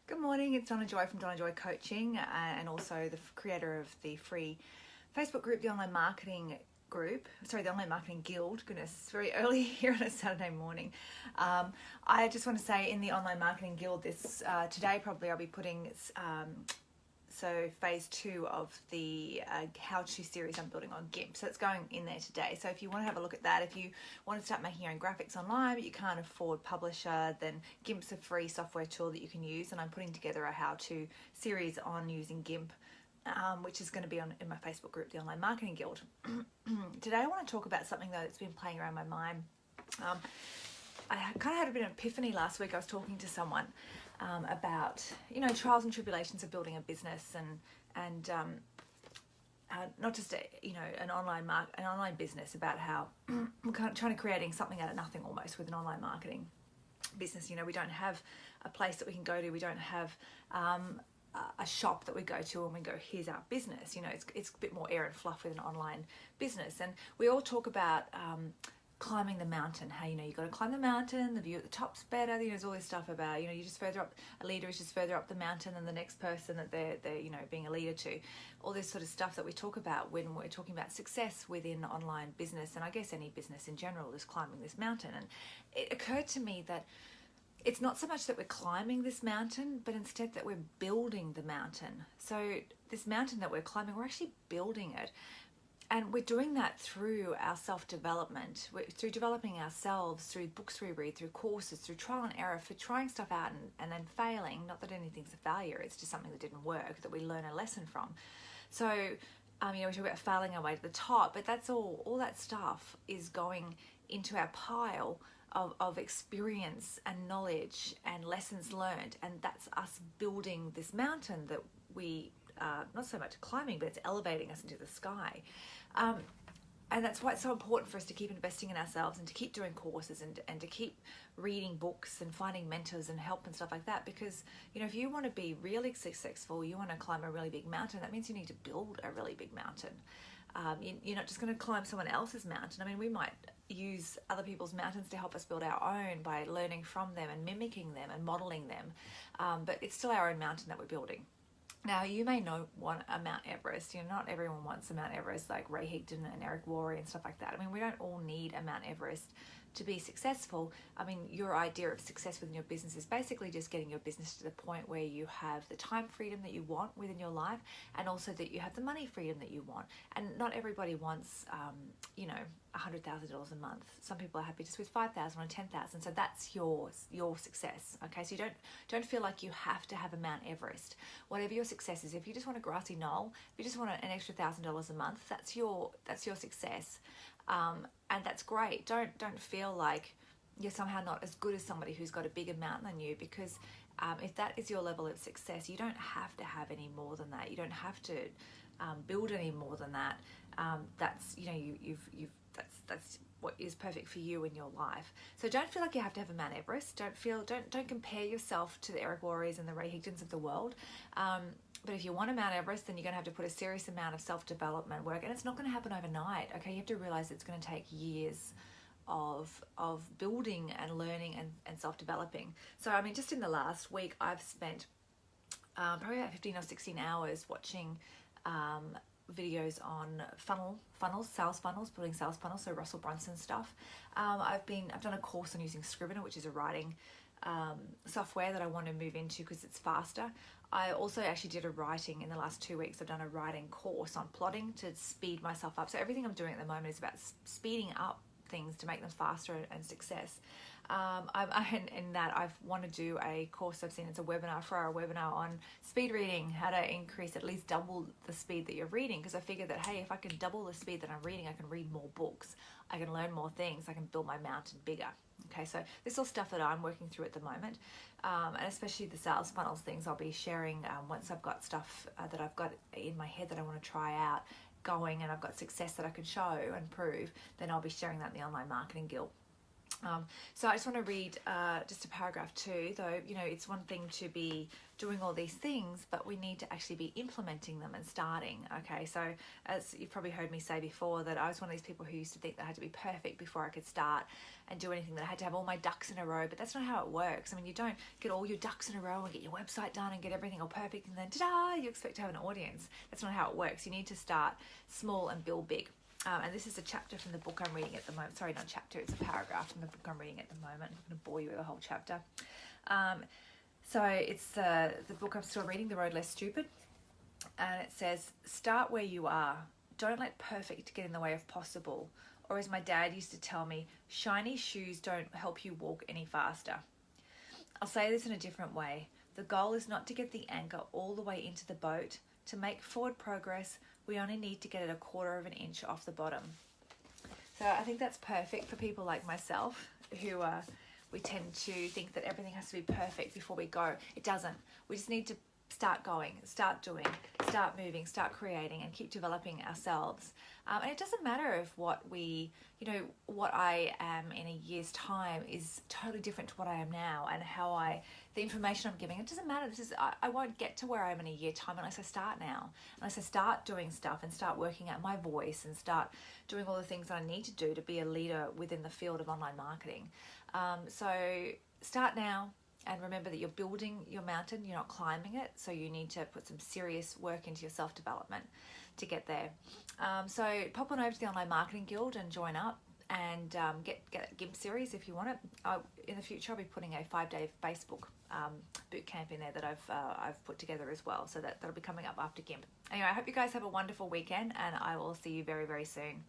Good morning, it's Donna Joy from Donna Joy Coaching and also the creator of the free Facebook group, the Online Marketing the Online Marketing Guild. Goodness, it's very early here on a Saturday morning. I just want to say in the Online Marketing Guild today probably I'll be putting phase 2 of the how-to series I'm building on GIMP. So it's going in there today. So if you want to have a look at that, if you want to start making your own graphics online but you can't afford Publisher, then GIMP's a free software tool that you can use, and I'm putting together a how-to series on using GIMP, which is going to be in my Facebook group, the Online Marketing Guild. Today I want to talk about something that's been playing around my mind. I kind of had a bit of an epiphany last week. I was talking to someone about trials and tribulations of building a business and not just an online business, about how we're kind of trying to creating something out of nothing almost with an online marketing business. We don't have a place that we can go to. We don't have a shop that we go to and we go, here's our business. It's a bit more air and fluff with an online business. And we all talk about climbing the mountain, how you've got to climb the mountain, the view at the top's better. There's all this stuff about you just further up, a leader is just further up the mountain than the next person that they're being a leader to. All this sort of stuff that we talk about when we're talking about success within online business, and I guess any business in general, is climbing this mountain. And it occurred to me that it's not so much that we're climbing this mountain, but instead that we're building the mountain. So this mountain that we're climbing, we're actually building it. And we're doing that through our self-development, through developing ourselves, through books we read, through courses, through trial and error, for trying stuff out and then failing. Not that anything's a failure, it's just something that didn't work, that we learn a lesson from. So, we talk about failing our way to the top, but that's all that stuff is going into our pile of experience and knowledge and lessons learned. And that's us building this mountain that we, not so much climbing, but it's elevating us into the sky. And that's why it's so important for us to keep investing in ourselves and to keep doing courses and to keep reading books and finding mentors and help and stuff like that. Because, if you want to be really successful, you want to climb a really big mountain, that means you need to build a really big mountain. You're not just going to climb someone else's mountain. We might use other people's mountains to help us build our own by learning from them and mimicking them and modeling them. But it's still our own mountain that we're building. Now, you may not want a Mount Everest. Not everyone wants a Mount Everest like Ray Higdon and Eric Worre and stuff like that. We don't all need a Mount Everest to be successful. Your idea of success within your business is basically just getting your business to the point where you have the time freedom that you want within your life, and also that you have the money freedom that you want. And not everybody wants, $100,000 a month. Some people are happy just with $5,000 or $10,000. So that's your success. Okay, so you don't feel like you have to have a Mount Everest. Whatever your success is, if you just want a grassy knoll, if you just want an extra $1,000 a month, that's your success. And that's great. Don't feel like you're somehow not as good as somebody who's got a bigger mountain than you, because if that is your level of success, you don't have to have any more than that. You don't have to build any more than that. That's that's what is perfect for you in your life. So don't feel like you have to have a Mount Everest. Don't compare yourself to the Eric Worres and the Ray Higdons of the world. But if you want a Mount Everest, then you're going to have to put a serious amount of self-development work, and it's not going to happen overnight. Okay, you have to realize it's going to take years of building and learning and self-developing. So just in the last week, I've spent probably about 15 or 16 hours watching videos on sales funnels, building sales funnels, so Russell Brunson stuff. I've done a course on using Scrivener, which is a writing software that I want to move into because it's faster. I also actually did a writing in the last 2 weeks. I've done a writing course on plotting to speed myself up. So everything I'm doing at the moment is about speeding up things to make them faster and success. In that, I want to do a course I've seen. It's a webinar on speed reading, how to increase, at least double the speed that you're reading. Because I figured that, hey, if I can double the speed that I'm reading, I can read more books, I can learn more things, I can build my mountain bigger. Okay, so this is all stuff that I'm working through at the moment, and especially the sales funnels things I'll be sharing once I've got stuff that I've got in my head that I want to try out going, and I've got success that I can show and prove. Then I'll be sharing that in the Online Marketing Guild. So I just want to read just a paragraph too, though, you know, it's one thing to be doing all these things, but we need to actually be implementing them and starting. Okay, so as you've probably heard me say before, that I was one of these people who used to think that I had to be perfect before I could start and do anything, that I had to have all my ducks in a row, but that's not how it works. I mean, you don't get all your ducks in a row and get your website done and get everything all perfect and then ta-da, you expect to have an audience. That's not how it works. You need to start small and build big. And this is a chapter from the book I'm reading at the moment. Sorry, not chapter, it's a paragraph from the book I'm reading at the moment. I'm going to bore you with a whole chapter. So it's the book I'm still reading, The Road Less Stupid. And it says, start where you are. Don't let perfect get in the way of possible. Or as my dad used to tell me, shiny shoes don't help you walk any faster. I'll say this in a different way. The goal is not to get the anchor all the way into the boat. To make forward progress, we only need to get it 1/4 of an inch off the bottom. So I think that's perfect for people like myself who we tend to think that everything has to be perfect before we go. It doesn't. We just need to start going, start doing, start moving, start creating, and keep developing ourselves. And it doesn't matter if what I am in a year's time is totally different to what I am now, and the information I'm giving, it doesn't matter. I won't get to where I am in a year time unless I start now, unless I start doing stuff and start working out my voice and start doing all the things that I need to do to be a leader within the field of online marketing. So start now. And remember that you're building your mountain, you're not climbing it. So you need to put some serious work into your self-development to get there. So pop on over to the Online Marketing Guild and join up and get a GIMP series if you want it. In the future, I'll be putting a 5-day Facebook boot camp in there that I've put together as well. So that'll be coming up after GIMP. Anyway, I hope you guys have a wonderful weekend, and I will see you very, very soon.